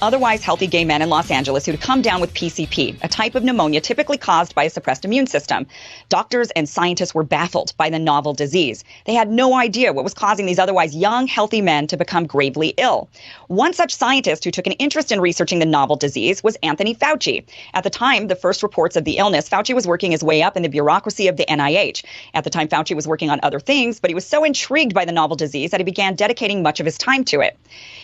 otherwise healthy gay men in Los Angeles who'd come down with PCP, a type of pneumonia typically caused by a suppressed immune system. Doctors and scientists were baffled by the novel disease. They had no idea what was causing these otherwise young, healthy men to become gravely ill. One such scientist who took an interest in researching the novel disease was Anthony Fauci. At the time, the first reports of the illness, Fauci was working his way up in the bureaucracy of the NIH. At the time, Fauci was working on other things, but he was so intrigued by the novel disease that he began dedicating much of his time to it.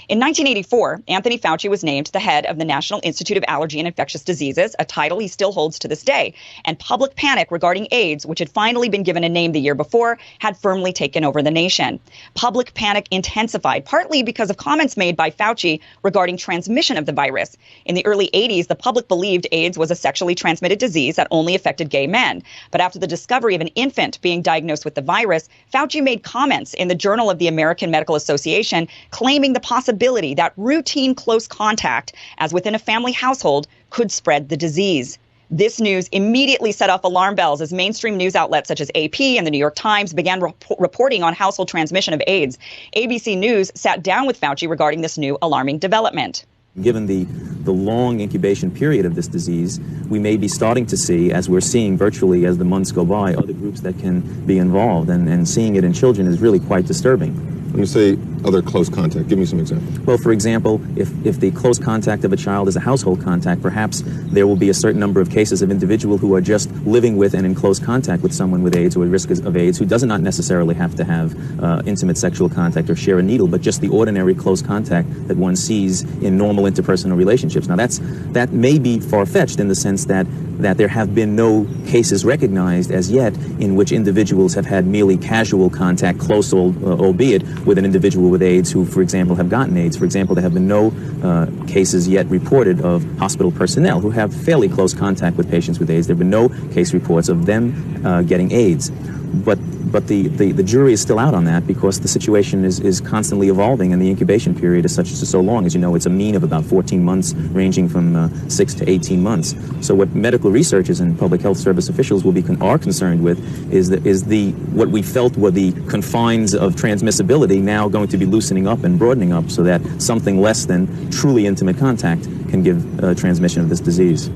In 1984, Anthony Fauci was named the head of the National Institute of Allergy and Infectious Diseases, a title he still holds to this day. And public panic regarding AIDS, which had finally been given a name the year before, had firmly taken over the nation. Public panic intensified, partly because of comments made by Fauci regarding transmission of the virus. In the early 80s, the public believed AIDS was a sexually transmitted disease that only affected gay men. But after the discovery of an infant being diagnosed with the virus, Fauci made comments in the Journal of the American Medical Association claiming the possibility that routine close contact, as within a family household, could spread the disease. This news immediately set off alarm bells as mainstream news outlets such as AP and the New York Times began reporting on household transmission of AIDS. ABC News sat down with Fauci regarding this new alarming development. Given the long incubation period of this disease, we may be starting to see, as we're seeing virtually as the months go by, other groups that can be involved, and seeing it in children is really quite disturbing. When you say other close contact, give me some examples. Well, for example, if the close contact of a child is a household contact, perhaps there will be a certain number of cases of individual who are just living with and in close contact with someone with AIDS or at risk of AIDS, who does not necessarily have to have intimate sexual contact or share a needle, but just the ordinary close contact that one sees in normal interpersonal relationships. Now, that may be far-fetched in the sense that there have been no cases recognized as yet in which individuals have had merely casual contact, close albeit, with an individual with AIDS who, for example, have gotten AIDS. For example, there have been no cases yet reported of hospital personnel who have fairly close contact with patients with AIDS. There have been no case reports of them getting AIDS. But the jury is still out on that because the situation is constantly evolving and the incubation period is so long. As you know, it's a mean of about 14 months, ranging from 6 to 18 months. So what medical researchers and public health service officials are concerned with is what we felt were the confines of transmissibility now going to be loosening up and broadening up so that something less than truly intimate contact can give transmission of this disease.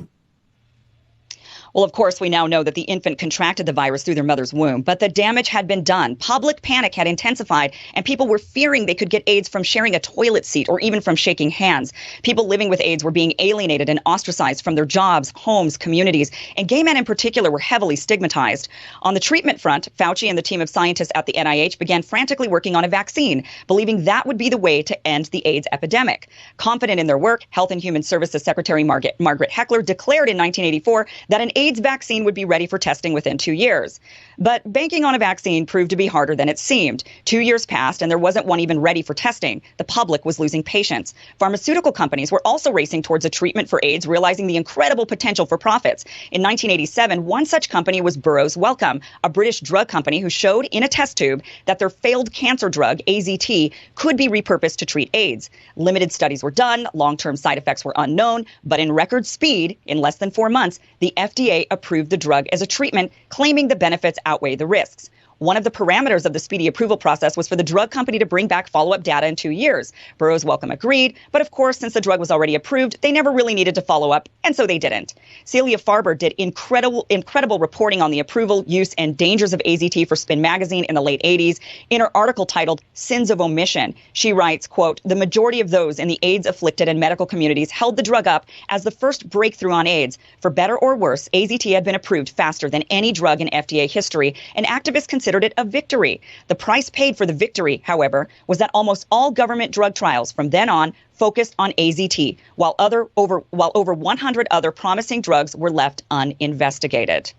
Well, of course, we now know that the infant contracted the virus through their mother's womb, but the damage had been done. Public panic had intensified, and people were fearing they could get AIDS from sharing a toilet seat or even from shaking hands. People living with AIDS were being alienated and ostracized from their jobs, homes, communities, and gay men in particular were heavily stigmatized. On the treatment front, Fauci and the team of scientists at the NIH began frantically working on a vaccine, believing that would be the way to end the AIDS epidemic. Confident in their work, Health and Human Services Secretary Margaret Heckler declared in 1984 that an AIDS vaccine would be ready for testing within 2 years. But banking on a vaccine proved to be harder than it seemed. 2 years passed and there wasn't one even ready for testing. The public was losing patience. Pharmaceutical companies were also racing towards a treatment for AIDS, realizing the incredible potential for profits. In 1987, one such company was Burroughs Wellcome, a British drug company who showed in a test tube that their failed cancer drug, AZT, could be repurposed to treat AIDS. Limited studies were done, long-term side effects were unknown, but in record speed, in less than 4 months, the FDA approved the drug as a treatment, claiming the benefits outweigh the risks. One of the parameters of the speedy approval process was for the drug company to bring back follow-up data in 2 years. Burroughs Wellcome agreed, but of course, since the drug was already approved, they never really needed to follow up, and so they didn't. Celia Farber did incredible reporting on the approval, use, and dangers of AZT for Spin magazine in the late 80s. In her article titled Sins of Omission, she writes, quote, "The majority of those in the AIDS-afflicted and medical communities held the drug up as the first breakthrough on AIDS. For better or worse, AZT had been approved faster than any drug in FDA history, and activists considered it a victory. The price paid for the victory, however, was that almost all government drug trials from then on focused on AZT, while over 100 other promising drugs were left uninvestigated."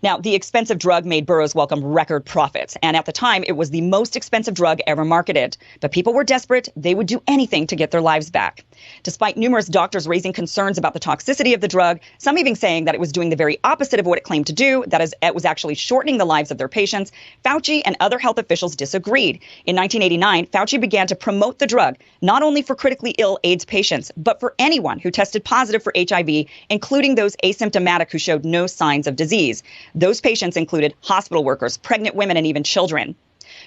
Now, the expensive drug made Burroughs Wellcome record profits, and at the time, it was the most expensive drug ever marketed. But people were desperate. They would do anything to get their lives back. Despite numerous doctors raising concerns about the toxicity of the drug, some even saying that it was doing the very opposite of what it claimed to do, that is, it was actually shortening the lives of their patients, Fauci and other health officials disagreed. In 1989, Fauci began to promote the drug, not only for critically ill AIDS patients, but for anyone who tested positive for HIV, including those asymptomatic who showed no signs of disease. Those patients included hospital workers, pregnant women, and even children.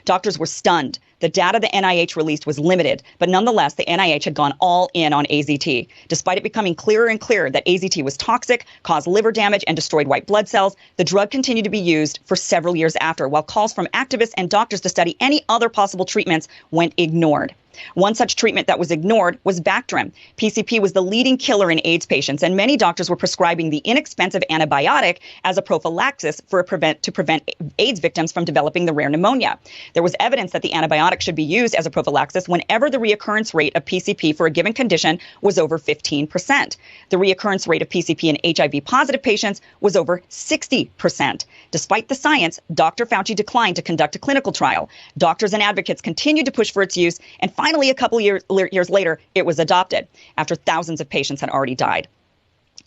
Doctors were stunned. The data the NIH released was limited, but nonetheless, the NIH had gone all in on AZT. Despite it becoming clearer and clearer that AZT was toxic, caused liver damage, and destroyed white blood cells, the drug continued to be used for several years after, while calls from activists and doctors to study any other possible treatments went ignored. One such treatment that was ignored was Bactrim. PCP was the leading killer in AIDS patients, and many doctors were prescribing the inexpensive antibiotic as a prophylaxis to prevent AIDS victims from developing the rare pneumonia. There was evidence that the antibiotic should be used as a prophylaxis whenever the reoccurrence rate of PCP for a given condition was over 15%. The reoccurrence rate of PCP in HIV-positive patients was over 60%. Despite the science, Dr. Fauci declined to conduct a clinical trial. Doctors and advocates continued to push for its use, and finally, a couple years later, it was adopted after thousands of patients had already died.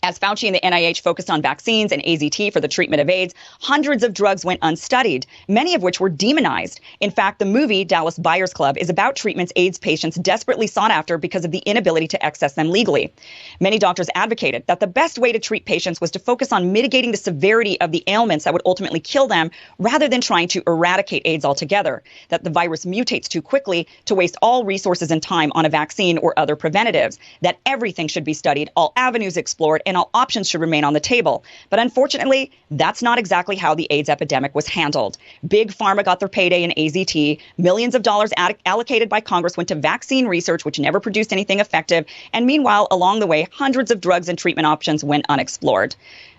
As Fauci and the NIH focused on vaccines and AZT for the treatment of AIDS, hundreds of drugs went unstudied, many of which were demonized. In fact, the movie Dallas Buyers Club is about treatments AIDS patients desperately sought after because of the inability to access them legally. Many doctors advocated that the best way to treat patients was to focus on mitigating the severity of the ailments that would ultimately kill them rather than trying to eradicate AIDS altogether, that the virus mutates too quickly to waste all resources and time on a vaccine or other preventatives, that everything should be studied, all avenues explored, and all options should remain on the table. But unfortunately, that's not exactly how the AIDS epidemic was handled. Big Pharma got their payday in AZT. Millions of dollars allocated by Congress went to vaccine research, which never produced anything effective. And meanwhile, along the way, hundreds of drugs and treatment options went unexplored.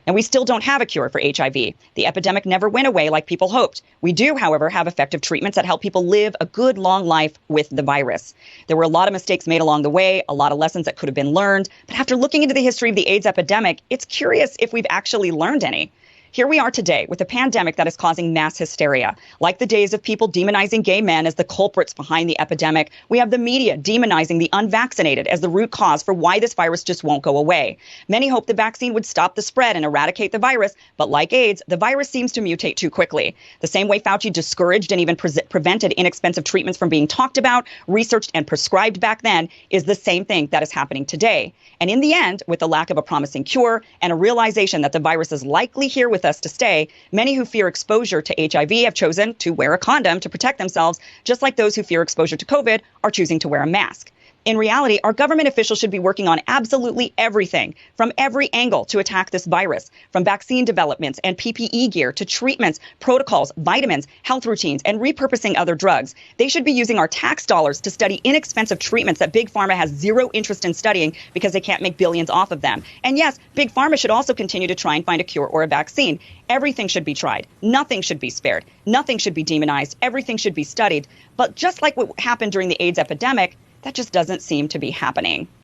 And we still don't have a cure for HIV. The epidemic never went away like people hoped. We do, however, have effective treatments that help people live a good, long life with the virus. There were a lot of mistakes made along the way, a lot of lessons that could have been learned. But after looking into the history of the AIDS epidemic, it's curious if we've actually learned any. Here we are today with a pandemic that is causing mass hysteria. Like the days of people demonizing gay men as the culprits behind the epidemic, we have the media demonizing the unvaccinated as the root cause for why this virus just won't go away. Many hope the vaccine would stop the spread and eradicate the virus, but like AIDS, the virus seems to mutate too quickly. The same way Fauci discouraged and even prevented inexpensive treatments from being talked about, researched, and prescribed back then is the same thing that is happening today. And in the end, with the lack of a promising cure and a realization that the virus is likely here with us to stay, many who fear exposure to HIV have chosen to wear a condom to protect themselves, just like those who fear exposure to COVID are choosing to wear a mask. In reality, our government officials should be working on absolutely everything from every angle to attack this virus, from vaccine developments and PPE gear to treatments, protocols, vitamins, health routines, and repurposing other drugs. They should be using our tax dollars to study inexpensive treatments that Big Pharma has zero interest in studying because they can't make billions off of them. And yes, Big Pharma should also continue to try and find a cure or a vaccine. Everything should be tried. Nothing should be spared. Nothing should be demonized. Everything should be studied. But just like what happened during the AIDS epidemic, that just doesn't seem to be happening.